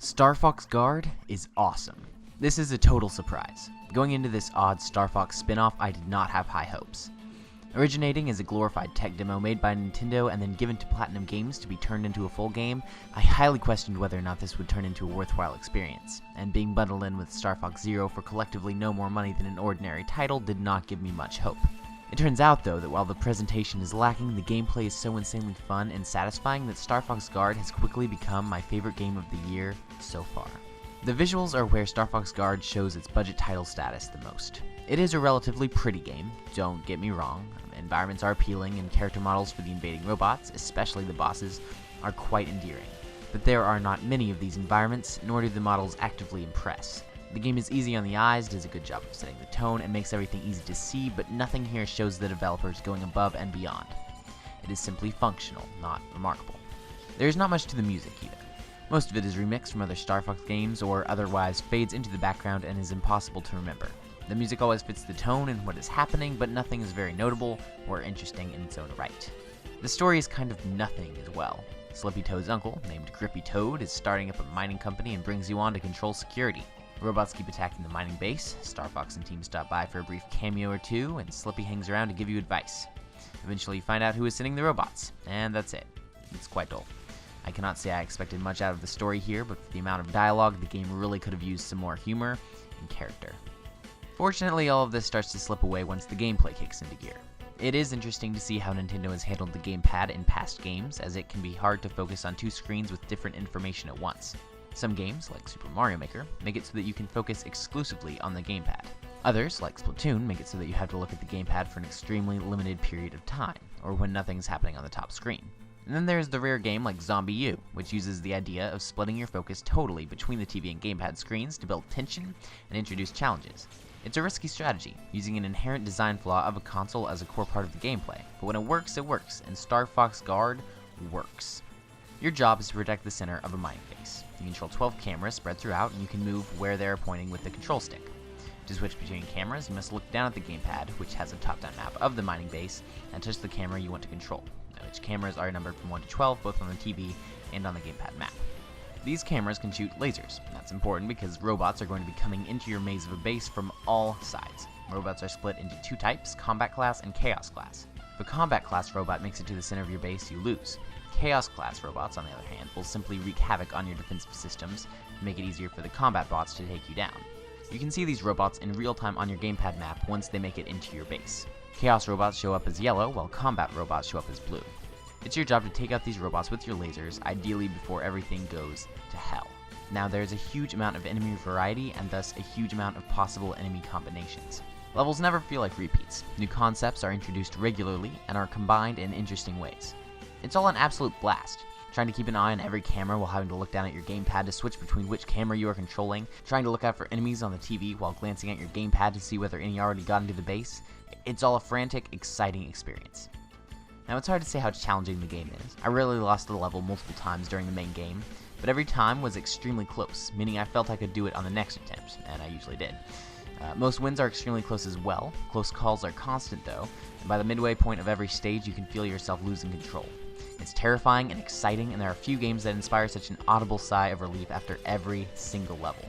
Star Fox Guard is awesome. This is a total surprise. Going into this odd Star Fox spin-off, I did not have high hopes. Originating as a glorified tech demo made by Nintendo and then given to Platinum Games to be turned into a full game, I highly questioned whether or not this would turn into a worthwhile experience, and being bundled in with Star Fox Zero for collectively no more money than an ordinary title did not give me much hope. It turns out, though, that while the presentation is lacking, the gameplay is so insanely fun and satisfying that Star Fox Guard has quickly become my favorite game of the year so far. The visuals are where Star Fox Guard shows its budget title status the most. It is a relatively pretty game, don't get me wrong. Environments are appealing and character models for the invading robots, especially the bosses, are quite endearing. But there are not many of these environments, nor do the models actively impress. The game is easy on the eyes, does a good job of setting the tone, and makes everything easy to see, but nothing here shows the developers going above and beyond. It is simply functional, not remarkable. There is not much to the music either. Most of it is remixed from other Star Fox games, or otherwise fades into the background and is impossible to remember. The music always fits the tone and what is happening, but nothing is very notable or interesting in its own right. The story is kind of nothing as well. Slippy Toad's uncle, named Grippy Toad, is starting up a mining company and brings you on to control security. Robots keep attacking the mining base, Star Fox and team stop by for a brief cameo or two, and Slippy hangs around to give you advice. Eventually you find out who is sending the robots, and that's it. It's quite dull. I cannot say I expected much out of the story here, but for the amount of dialogue, the game really could have used some more humor and character. Fortunately, all of this starts to slip away once the gameplay kicks into gear. It is interesting to see how Nintendo has handled the gamepad in past games, as it can be hard to focus on two screens with different information at once. Some games, like Super Mario Maker, make it so that you can focus exclusively on the gamepad. Others, like Splatoon, make it so that you have to look at the gamepad for an extremely limited period of time, or when nothing's happening on the top screen. And then there's the rare game like Zombie U, which uses the idea of splitting your focus totally between the TV and gamepad screens to build tension and introduce challenges. It's a risky strategy, using an inherent design flaw of a console as a core part of the gameplay, but when it works, and Star Fox Guard works. Your job is to protect the center of a mining base. You control 12 cameras spread throughout, and you can move where they are pointing with the control stick. To switch between cameras, you must look down at the gamepad, which has a top-down map of the mining base, and touch the camera you want to control, which cameras are numbered from 1 to 12, both on the TV and on the gamepad map. These cameras can shoot lasers. That's important because robots are going to be coming into your maze of a base from all sides. Robots are split into two types, Combat Class and Chaos Class. If a Combat Class robot makes it to the center of your base, you lose. Chaos Class robots, on the other hand, will simply wreak havoc on your defensive systems and make it easier for the combat bots to take you down. You can see these robots in real time on your gamepad map once they make it into your base. Chaos robots show up as yellow, while combat robots show up as blue. It's your job to take out these robots with your lasers, ideally before everything goes to hell. Now, there's a huge amount of enemy variety and thus a huge amount of possible enemy combinations. Levels never feel like repeats. New concepts are introduced regularly and are combined in interesting ways. It's all an absolute blast. Trying to keep an eye on every camera while having to look down at your gamepad to switch between which camera you are controlling, trying to look out for enemies on the TV while glancing at your gamepad to see whether any already got into the base. It's all a frantic, exciting experience. Now, it's hard to say how challenging the game is. I rarely lost the level multiple times during the main game, but every time was extremely close, meaning I felt I could do it on the next attempt, and I usually did. Most wins are extremely close as well. Close calls are constant though, and by the midway point of every stage you can feel yourself losing control. It's terrifying and exciting, and there are few games that inspire such an audible sigh of relief after every single level.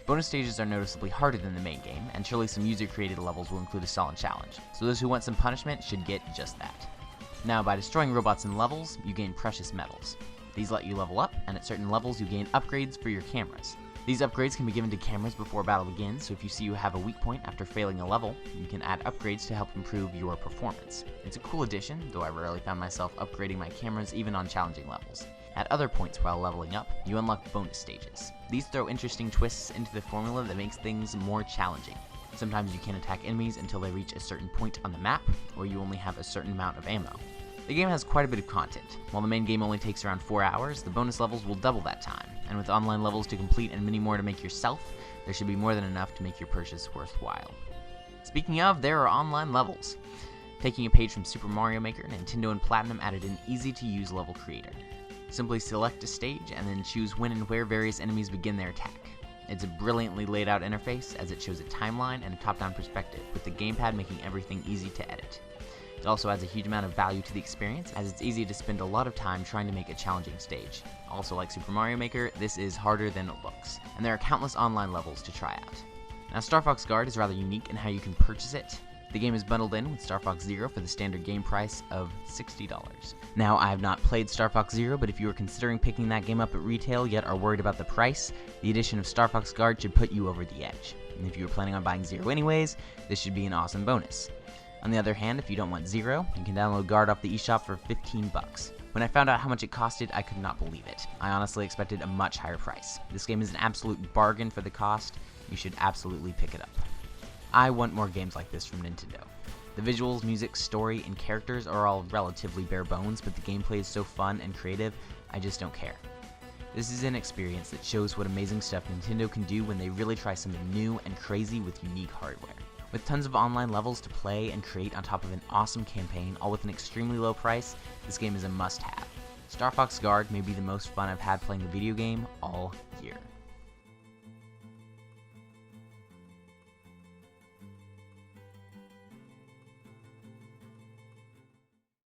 Bonus stages are noticeably harder than the main game, and surely some user-created levels will include a solid challenge, so those who want some punishment should get just that. Now, by destroying robots in levels, you gain precious metals. These let you level up, and at certain levels you gain upgrades for your cameras. These upgrades can be given to cameras before battle begins, so if you see you have a weak point after failing a level, you can add upgrades to help improve your performance. It's a cool addition, though I rarely found myself upgrading my cameras even on challenging levels. At other points while leveling up, you unlock bonus stages. These throw interesting twists into the formula that makes things more challenging. Sometimes you can't attack enemies until they reach a certain point on the map, or you only have a certain amount of ammo. The game has quite a bit of content. While the main game only takes around 4 hours, the bonus levels will double that time, and with online levels to complete and many more to make yourself, there should be more than enough to make your purchase worthwhile. Speaking of, there are online levels. Taking a page from Super Mario Maker, Nintendo and Platinum added an easy-to-use level creator. Simply select a stage and then choose when and where various enemies begin their attack. It's a brilliantly laid out interface as it shows a timeline and a top-down perspective, with the gamepad making everything easy to edit. It also adds a huge amount of value to the experience, as it's easy to spend a lot of time trying to make a challenging stage. Also, like Super Mario Maker, this is harder than it looks, and there are countless online levels to try out. Now, Star Fox Guard is rather unique in how you can purchase it. The game is bundled in with Star Fox Zero for the standard game price of $60. Now, I have not played Star Fox Zero, but if you are considering picking that game up at retail yet are worried about the price, the addition of Star Fox Guard should put you over the edge. And if you are planning on buying Zero anyways, this should be an awesome bonus. On the other hand, if you don't want Zero, you can download Guard off the eShop for $15. When I found out how much it costed, I could not believe it. I honestly expected a much higher price. This game is an absolute bargain for the cost. You should absolutely pick it up. I want more games like this from Nintendo. The visuals, music, story, and characters are all relatively bare bones, but the gameplay is so fun and creative, I just don't care. This is an experience that shows what amazing stuff Nintendo can do when they really try something new and crazy with unique hardware. With tons of online levels to play and create on top of an awesome campaign, all with an extremely low price, this game is a must-have. Star Fox Guard may be the most fun I've had playing the video game all year.